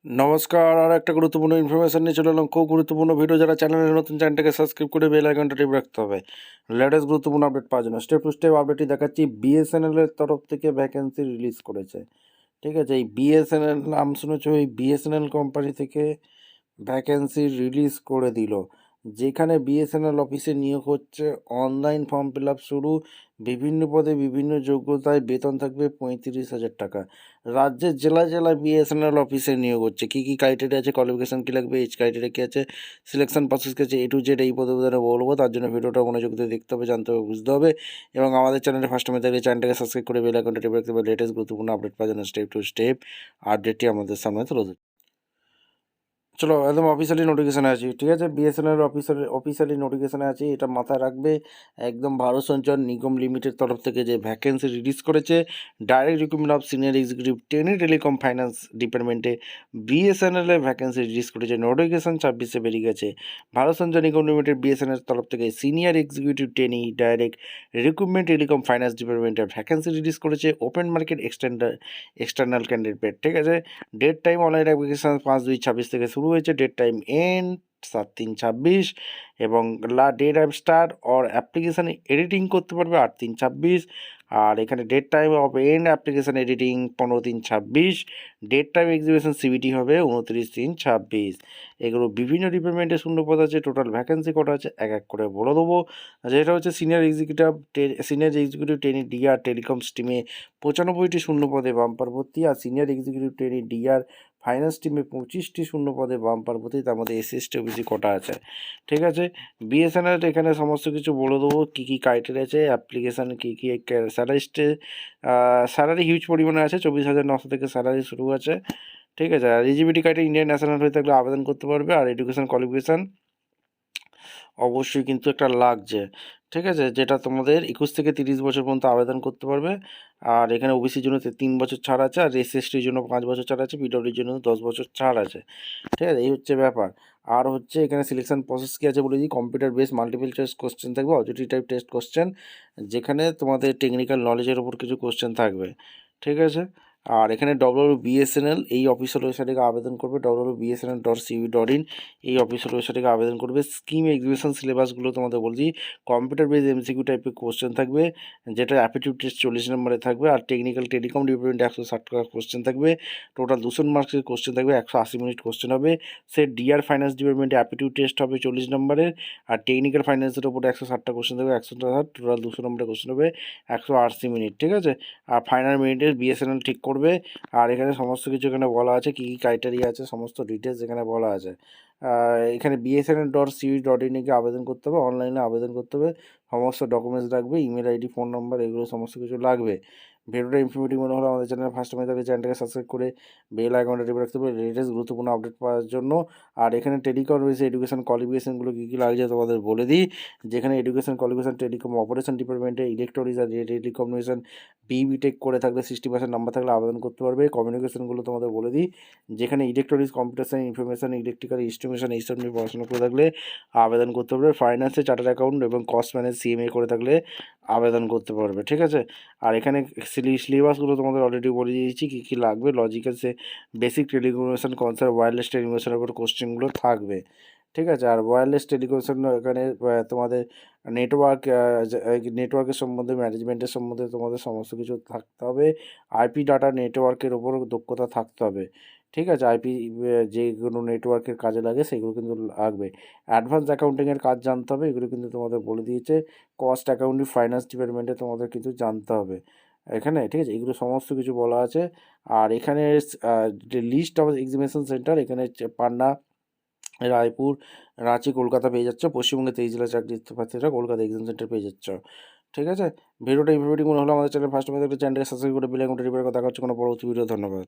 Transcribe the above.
নমস্কার, আর একটা গুরুত্বপূর্ণ ইনফরমেশন নিয়ে চলে এলাম। খুব গুরুত্বপূর্ণ ভিডিও। যারা চ্যানেলে নতুন, চ্যানেলটাকে সাবস্ক্রাইব করে বেল আইকনটা টিপে রাখতে হবে লেটেস্ট গুরুত্বপূর্ণ আপডেট পাওয়ার জন্য। স্টেপ টু স্টেপ আপডেটটি দেখাচ্ছি। বিএসএনএল এর তরফ থেকে ভ্যাকেন্সি রিলিজ করেছে। ঠিক আছে, এই বিএসএনএল নাম শুনেছো? এই বিএসএনএল কোম্পানি থেকে ভ্যাকেন্সি রিলিজ করে দিল, যেখানে বিএসএনএল অফিসে নিয়োগ হচ্ছে। অনলাইন ফর্ম ফিল আপ শুরু। বিভিন্ন পদে বিভিন্ন যোগ্যতায় বেতন থাকবে 35,000 টাকা। রাজ্যের জেলায় জেলায় বিএসএনএল অফিসে নিয়োগ হচ্ছে। কী কী ক্রাইটেরিয়া আছে, কোয়ালিফিকেশান কী লাগবে, এজ ক্রাইটেরিয়া কী আছে, সিলেকশন প্রসেস কী আছে, A to Z এই প্রতিবেদনে বলবো। তার জন্য ভিডিওটা মনোযোগ দিয়ে দেখতে হবে, জানতে হবে, বুঝতে হবে। এবং আমাদের চ্যানেলে ফার্স্ট টাইমে থাকলে চ্যানেলটাকে সাবস্ক্রাইব করে বেল আইকনটা টিপে রাখতে হবে লেটেস্ট গুরুত্বপূর্ণ আপডেট পাওয়ার জন্য। স্টেপ টু স্টেপ আপডেটটি আমাদের সামনে তুলে ধরছি। চলো, একদম অফিসিয়ালি নোটিফিকেশানে আছি। ঠিক আছে, বিএসএনএল অফিসিয়ালি নোটিফিকেশানে আছি, এটা মাথায় রাখবে। একদম ভারত সঞ্চার নিগম লিমিটেড তরফ থেকে যে ভ্যাকেন্সি রিলিজ করেছে, direct recruitment of senior executive telecom finance ডিপার্টমেন্টে বিএসএনএল এর ভ্যাকেন্সি রিলিজ করেছে। নোটিফিকেশান 26-এ বেরিয়ে গেছে। ভারত সঞ্চার নিগম লিমিটেড বিএসএনএল তরফ থেকে senior executive direct recruitment telecom finance ডিপার্টমেন্টের ভ্যাকেন্সি রিলিজ করেছে। Open market external candidate. ঠিক আছে, ডেট টাইম অনলাইন অ্যাপ্লিকেশান 5/2/26 থেকে শুরু হয়েছে। ডেট টাইম এন্ড 7/3/26 এবং date of start or application editing করতে পারবে 8/3/26। আর এখানে date time of end application editing 15/3/26। Date time exhibition CBT হবে 29/3/26। এগুলো বিভিন্ন ডিপার্টমেন্টে শূন্যপদ আছে। টোটাল ভ্যাকেন্সি কটা আছে এক এক করে বলে দেবো। যেটা হচ্ছে senior executive trainee DR telecom স্ট্রিমে 95টি শূন্যপদে বাম্পার ভর্তি। আর senior executive trainee DR finance টিমে 25টি শূন্যপদে বাম্পার ভর্তি। তার মধ্যে এসসি ওবিসি কটা আছে। ঠিক আছে, বিএসএনএল এখানে সমস্ত কিছু বলে দেবো, কী কী ক্রাইটেরিয়া আছে, অ্যাপ্লিকেশান কী কী, স্যালারি হিউজ পরিমাণে আছে। 24,900 থেকে স্যালারি শুরু আছে। ঠিক আছে, আর এলিজিবিলিটি ক্রাইটেরিয়া ইন্ডিয়ান ন্যাশনাল হয়ে থাকলে আবেদন করতে পারবে। আর এডুকেশন কোয়ালিফিকেশান অবশ্যই কিন্তু একটা লাগছে। ঠিক আছে, যেটা তোমাদের 21 থেকে 30 বছর পর্যন্ত আবেদন করতে পারবে। আর এখানে ওবিসির জন্য 3 বছর ছাড় আছে, আর এসসির জন্য 5 বছর ছাড় আছে, পিডব্লিউডির জন্য 10 বছর ছাড় আছে। ঠিক আছে, এই হচ্ছে ব্যাপার। আর হচ্ছে এখানে সিলেকশন প্রসেস কী আছে বলে দিই। Computer base multiple choice question থাকবে, অবজেক্টিভ টাইপ টেস্ট কোশ্চেন, যেখানে তোমাদের টেকনিক্যাল নলেজের ওপর কিছু কোশ্চেন থাকবে। ঠিক আছে, আর এখানে WBSNL এই অফিসিয়াল ওয়েবসাইট থেকে আবেদন করবে। www.bsnl.cv.in এই অফিসিয়াল ওয়েবসাইট থেকে আবেদন করবে। স্কিম এক্সিবিশন সিলেবাসগুলো তোমাদের বলছি। কম্পিউটার বেস MCQ টাইপের কোশ্চেন থাকবে, যেটা অ্যাপটিটিউড টেস্ট 40 নম্বরে থাকবে। আর টেকনিক্যাল টেলিকম ডিপার্টমেন্টে 160 টাকা কোশ্চেন থাকবে। টোটাল 200 মার্কসের কোশ্চেন থাকবে, 180 মিনিট কোশ্চেন হবে। সে ডিআর ফাইন্যান্স ডিপার্টমেন্টে অ্যাপটিটিউড টেস্ট হবে 40 নম্বরের। আর টেকনিক্যাল ফাইন্যান্সের উপরে 160টা কোশ্চেন থাকবে, 160, টোটাল 200 নম্বরের কোশ্চেন হবে, 180 মিনিট। ঠিক আছে, আর ফাইনাল মিনিটের বিএসএনএল ঠিক করবে। আর এখানে সমস্ত কিছু এখানে বলা আছে, কী কী ক্রাইটেরিয়া আছে, সমস্ত ডিটেলস এখানে বলা আছে। এখানে BSNL.cv.in এ আবেদন করতে হবে, অনলাইনে আবেদন করতে হবে। সমস্ত ডকুমেন্টস লাগবে, ইমেল আইডি, ফোন নাম্বার, এগুলো সমস্ত কিছু লাগবে। ভিডিওটা ইনফরমেটিভ মনে হলে আমাদের চ্যানেল ফার্স্ট টাইম তাহলে চ্যানেলটাকে সাবস্ক্রাইব করে বেল আইকনটা টিপে রাখতে হবে লেটেস্ট গুরুত্বপূর্ণ আপডেট পাওয়ার জন্য। আর এখানে টেলিকম রয়েছে, এডুকেশন কোয়ালিফিকেশনগুলো কী কী লাগছে তোমাদের বলে দিই। যেখানে এডুকেশন কোয়ালিফিকেশন টেলিকম অপারেশন ডিপার্টমেন্টে ইলেকট্রনিক্স আর টেলিকমিউনিকেশন BTech করে থাকলে 60% নাম্বার থাকলে আবেদন করতে পারবে। কমিউনিকেশনগুলো তোমাদের বলে দিই, যেখানে electronics, computer science, information, electrical, instrumentation এইসব নিয়ে পড়াশোনা করে থাকলে আবেদন করতে পারবে। ফাইন্যান্সে চার্টার্ড অ্যাকাউন্ট এবং কস্ট ম্যানেজ CMA করে থাকলে আবেদন করতে পারবে। ঠিক আছে, আর এখানে সিলেবাসগুলো তোমাদের অলরেডি বলে দিয়েছি কী কী লাগবে। Logical basic telecommunication concept, wireless টেলিকমিউনিকেশনের উপর কোশ্চেনগুলো থাকবে। ঠিক আছে, আর ওয়্যারলেস টেলিকমিউনিকেশন এখানে তোমাদের নেটওয়ার্কের সম্বন্ধে, ম্যানেজমেন্টের সম্বন্ধে তোমাদের সমস্ত কিছু থাকতে হবে। IP ডাটা নেটওয়ার্কের ওপর দক্ষতা থাকতে হবে। ঠিক আছে, IP যেগুলো নেটওয়ার্কের কাজে লাগে সেগুলো কিন্তু লাগবে। অ্যাডভান্স অ্যাকাউন্টিংয়ের কাজ জানতে হবে, এগুলো কিন্তু তোমাদের বলে দিয়েছে। কস্ট অ্যাকাউন্টিং ফাইন্যান্স ডিপার্টমেন্টে তোমাদের কিছু জানতে হবে এখানে। ঠিক আছে, এগুলো সমস্ত কিছু বলা আছে। আর এখানে লিস্ট অফ এক্সামিনেশন সেন্টার, এখানে পাটনা, রায়পুর, রাঁচি, কলকাতা পেয়ে যাচ্ছ। পশ্চিমবঙ্গে 23 জেলা চাকরি প্রার্থীরা কলকাতা এক্সাম সেন্টার পেয়ে যাচ্ছ। ঠিক আছে, ভিডিওটা ইনফরমেটিভ মনে হলো আমাদের চ্যানেল ফার্স্ট টাইম চ্যানেলটাকে সাবস্ক্রাইব করে বেল আইকনটা টিপে রাখো। দেখা হচ্ছে কোনো পরবর্তী ভিডিও। ধন্যবাদ।